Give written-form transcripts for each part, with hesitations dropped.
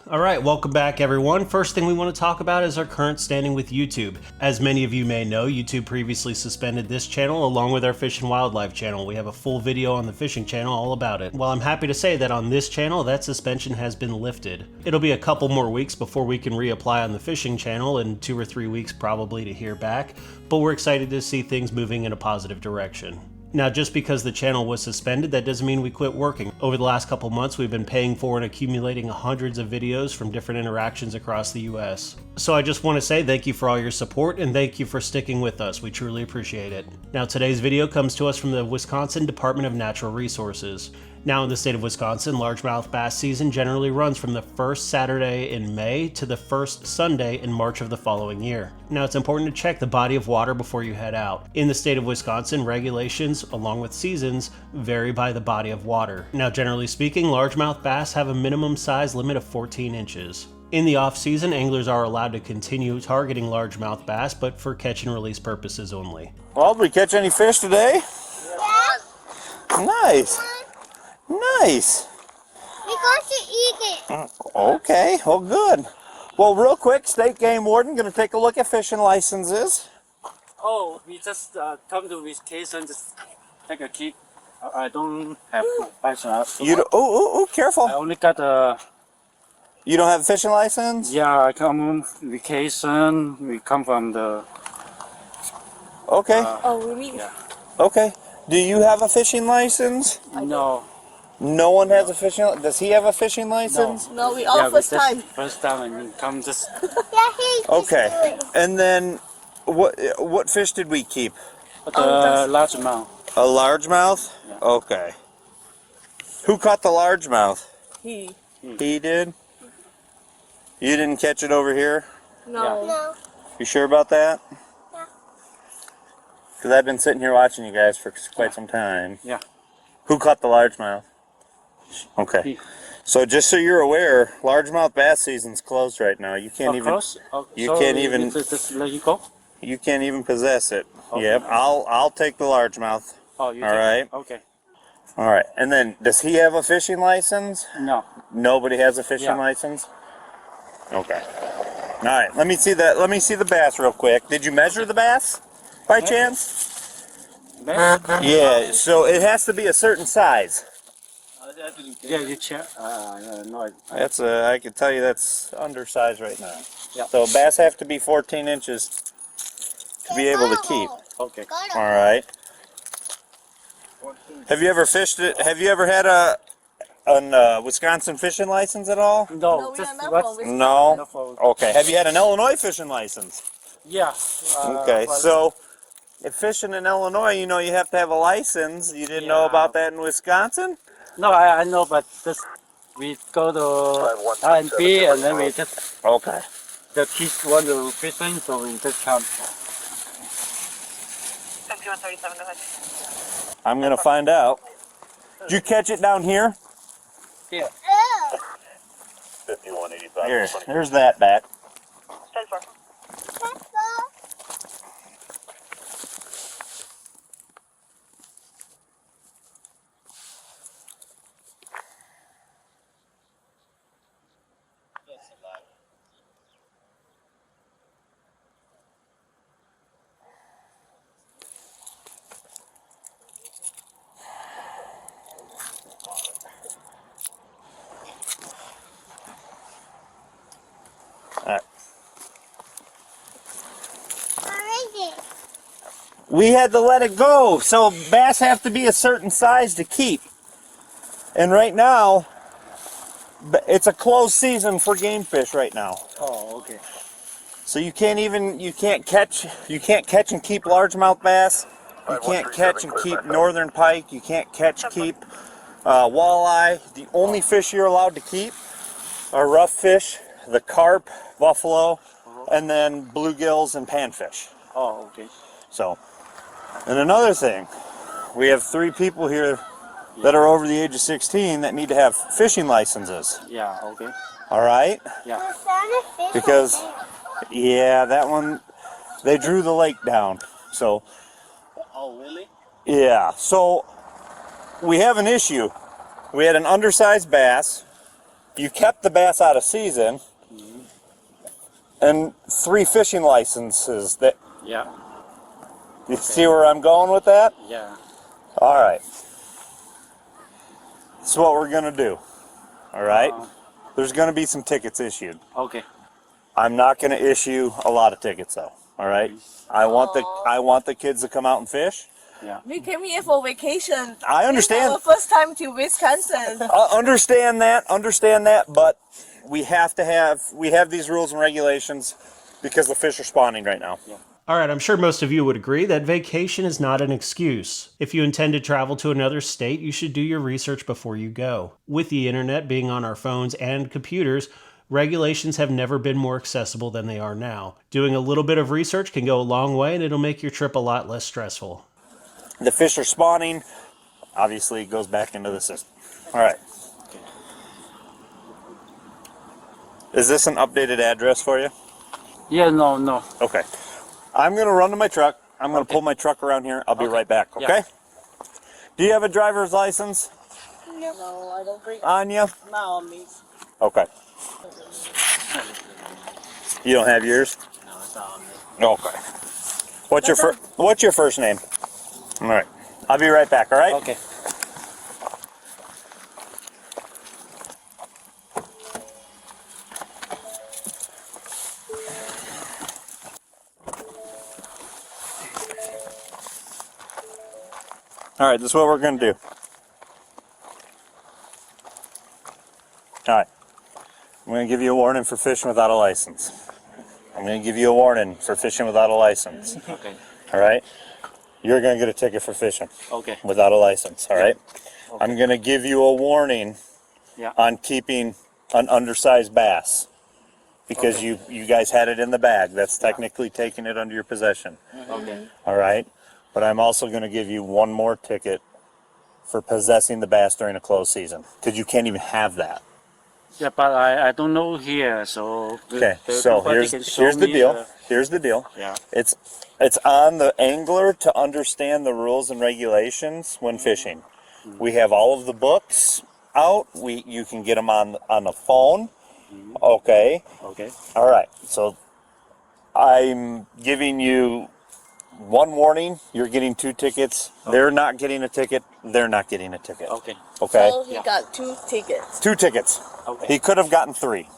Alright, welcome back everyone. First thing we want to talk about is our current standing with YouTube. As many of you may know, YouTube previously suspended this channel along with our Fish and Wildlife channel. We have a full video on the fishing channel all about it. Well, I'm happy to say that on this channel, that suspension has been lifted. It'll be a couple more weeks before we can reapply on the fishing channel, and 2 or 3 weeks probably to hear back, but we're excited to see things moving in a positive direction. Now, just because the channel was suspended, that doesn't mean we quit working. Over the last couple months, we've been paying for and accumulating hundreds of videos from different interactions across the US. So I just want to say thank you for all your support and thank you for sticking with us. We truly appreciate it. Now, today's video comes to us from the Wisconsin Department of Natural Resources. Now, in the state of Wisconsin, largemouth bass season generally runs from the first Saturday in May to the first Sunday in March of the following year. Now, it's important to check the body of water before you head out. In the state of Wisconsin, regulations, along with seasons, vary by the body of water. Now, generally speaking, largemouth bass have a minimum size limit of 14 inches. In the off-season, anglers are allowed to continue targeting largemouth bass, but for catch and release purposes only. Well, did we catch any fish today? Yeah. Nice. Nice. We're going to eat it. Okay, well good. Well, real quick, State Game Warden, going to take a look at fishing licenses. Oh, we just come to vacation, just take a key. I don't have license. You careful. I only got a. You don't have a fishing license? Yeah, I come on vacation. We come from the. Okay. Oh, really? Yeah. Okay. Do you have a fishing license? No. No one has a fishing license? Does he have a fishing license? No, we all first time. First time, and come just. Yeah, Okay. And then, what fish did we keep? The largemouth. A largemouth? Yeah. Okay. Who caught the largemouth? He. He did? You didn't catch it over here? No. No. You sure about that? Yeah. Because I've been sitting here watching you guys for quite some time. Yeah. Who caught the largemouth? Okay. He. So just so you're aware, largemouth bass season's closed right now. You can't Of even. course. You so can't even. Just let you go. You can't even possess it. Okay. Yep. I'll take the largemouth. Oh, you. All right. Okay. All right. And then, does he have a fishing license? No. Nobody has a fishing license. Okay. All right. Let me see that. Let me see the bass real quick. Did you measure the bass, by chance? Yeah. So it has to be a certain size. Yeah, you check. No. That's I can tell you that's undersized right now. Yeah. So bass have to be 14 inches to be able to keep. Okay. All right. Have you ever fished it? Have you ever had a Wisconsin fishing license at all? No, we just don't what? know. No. For, Okay. Have you had an Illinois fishing license? yeah. Okay. Well, So, if fishing in Illinois, you know you have to have a license. You didn't know Yeah. about that in Wisconsin? No, I know, but just we go to R&B and then we just Okay. the kids want to fishing, so we just come. 5137, go ahead. I'm gonna find out. Did you catch it down here? Yeah. 5185. Here. There's that back. 10-4. We had to let it go. So bass have to be a certain size to keep. And right now, it's a closed season for game fish right now. Oh, okay. So you can't catch and keep largemouth bass. You can't catch and keep northern pike. You can't keep walleye. The only fish you're allowed to keep are rough fish, the carp, buffalo, and then bluegills and panfish. Oh, okay. So, and another thing, we have 3 people here that are over the age of 16 that need to have fishing licenses. Yeah, okay. All right? Yeah. Because, yeah, that one, they drew the lake down. So, Oh, really? yeah. So, we have an issue. We had an undersized bass. You kept the bass out of season. And 3 fishing licenses. That Yeah. you see where I'm going with that? Yeah. All right. That's what we're gonna do. All right. There's gonna be some tickets issued. Okay. I'm not gonna issue a lot of tickets though. All right. I want the kids to come out and fish. Yeah. We came here for vacation. I understand. This is our first time to Wisconsin. Understand that, but we have these rules and regulations because the fish are spawning right now. Alright, I'm sure most of you would agree that vacation is not an excuse. If you intend to travel to another state, you should do your research before you go. With the internet being on our phones and computers, regulations have never been more accessible than they are now. Doing a little bit of research can go a long way and it'll make your trip a lot less stressful. The fish are spawning. Obviously, it goes back into the system. All right. Is this an updated address for you? Yeah, no. Okay. I'm going to run to my truck. I'm going to pull my truck around here. I'll be right back, okay? Yeah. Do you have a driver's license No, I don't bring on you? now on me. Okay. You don't have yours? No, it's not on me. Okay. What's your first name? All right. I'll be right back, all right? Okay. All right, this is what we're going to do. All right. I'm going to give you a warning for fishing without a license. I'm going to give you a warning for fishing without a license. Okay. All right? You're going to get a ticket for fishing Okay. without a license, all right? Okay. I'm going to give you a warning Yeah. on keeping an undersized bass because you guys had it in the bag. That's technically taking it under your possession. Okay. All right? But I'm also going to give you one more ticket for possessing the bass during a closed season because you can't even have that. Yeah, but I don't know here, so. Okay, so nobody can show here's the me deal. Here's the deal. Yeah. It's on the angler to understand the rules and regulations when fishing. We have all of the books out. You can get them on the phone. Okay. Okay. All right. So I'm giving you one warning. You're getting 2 tickets. They're not getting a ticket. They're not getting a ticket. Okay. Okay. So he got 2 tickets. 2 tickets. Okay. He could have gotten 3.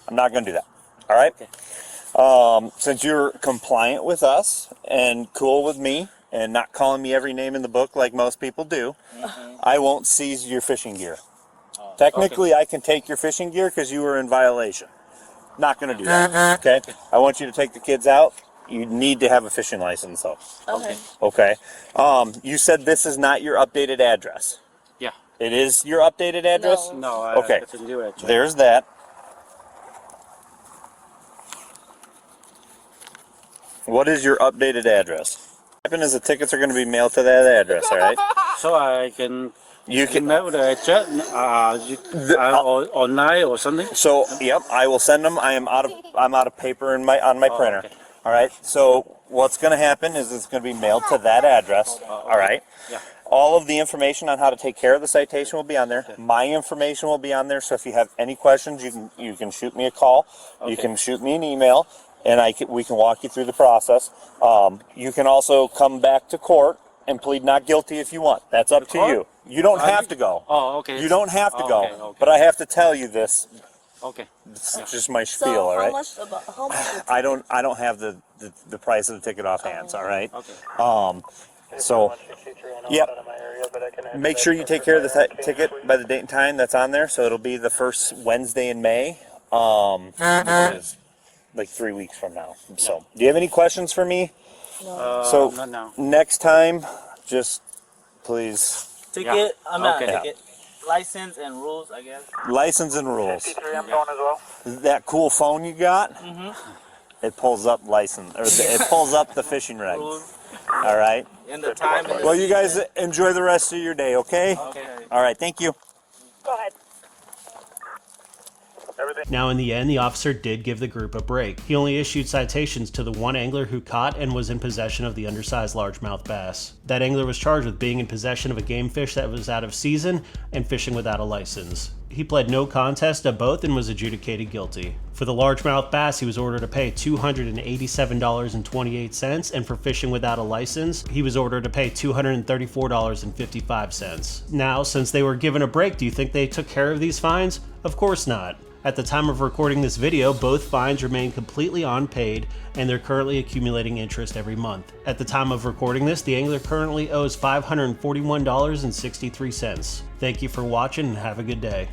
I'm not going to do that. All right. Okay. Since you're compliant with us and cool with me and not calling me every name in the book like most people do, I won't seize your fishing gear. Technically, I can take your fishing gear because you were in violation. Not going to do that. Okay. I want you to take the kids out. You need to have a fishing license, though. Okay. Okay. You said this is not your updated address. Yeah. It is your updated address? No. No, I Okay. have to do it. There's that. What is your updated address? What happens is the tickets are going to be mailed to that address, all right? So I can You can. email the address online or something. So, yep, I will send them. I'm out of paper on my printer. Okay. All right. So what's going to happen is it's going to be mailed to that address. All right. Yeah. All of the information on how to take care of the citation will be on there. My information will be on there. So if you have any questions, you can shoot me a call. You can shoot me an email, and we can walk you through the process. You can also come back to court and plead not guilty if you want. That's up to you. You don't have to go. Oh, okay. You don't have to go. Okay. But I have to tell you this. Okay. It's just my So spiel, all right? how much is I don't have the price of the ticket offhand, all right? Okay. So, yep. Make sure you take care of the ticket by the date and time that's on there. So it'll be the first Wednesday in May, which is like 3 weeks from now. So, do you have any questions for me? So not now. next time, just please Ticket, I'm not Okay. ticket. License and rules, I guess. license and rules. 53, I'm going as well. That cool phone you got, it pulls up license, or it pulls up the fishing regs. Rules All right. and the time. And Well, you guys enjoy the rest of your day, okay? okay. All right. Thank you. Go ahead. Now in the end, the officer did give the group a break. He only issued citations to the one angler who caught and was in possession of the undersized largemouth bass. That angler was charged with being in possession of a game fish that was out of season and fishing without a license. He pled no contest to both and was adjudicated guilty. For the largemouth bass, he was ordered to pay $287.28, and for fishing without a license, he was ordered to pay $234.55. Now, since they were given a break, do you think they took care of these fines? Of course not. At the time of recording this video, both fines remain completely unpaid, and they're currently accumulating interest every month. At the time of recording this, the angler currently owes $541.63. Thank you for watching and have a good day.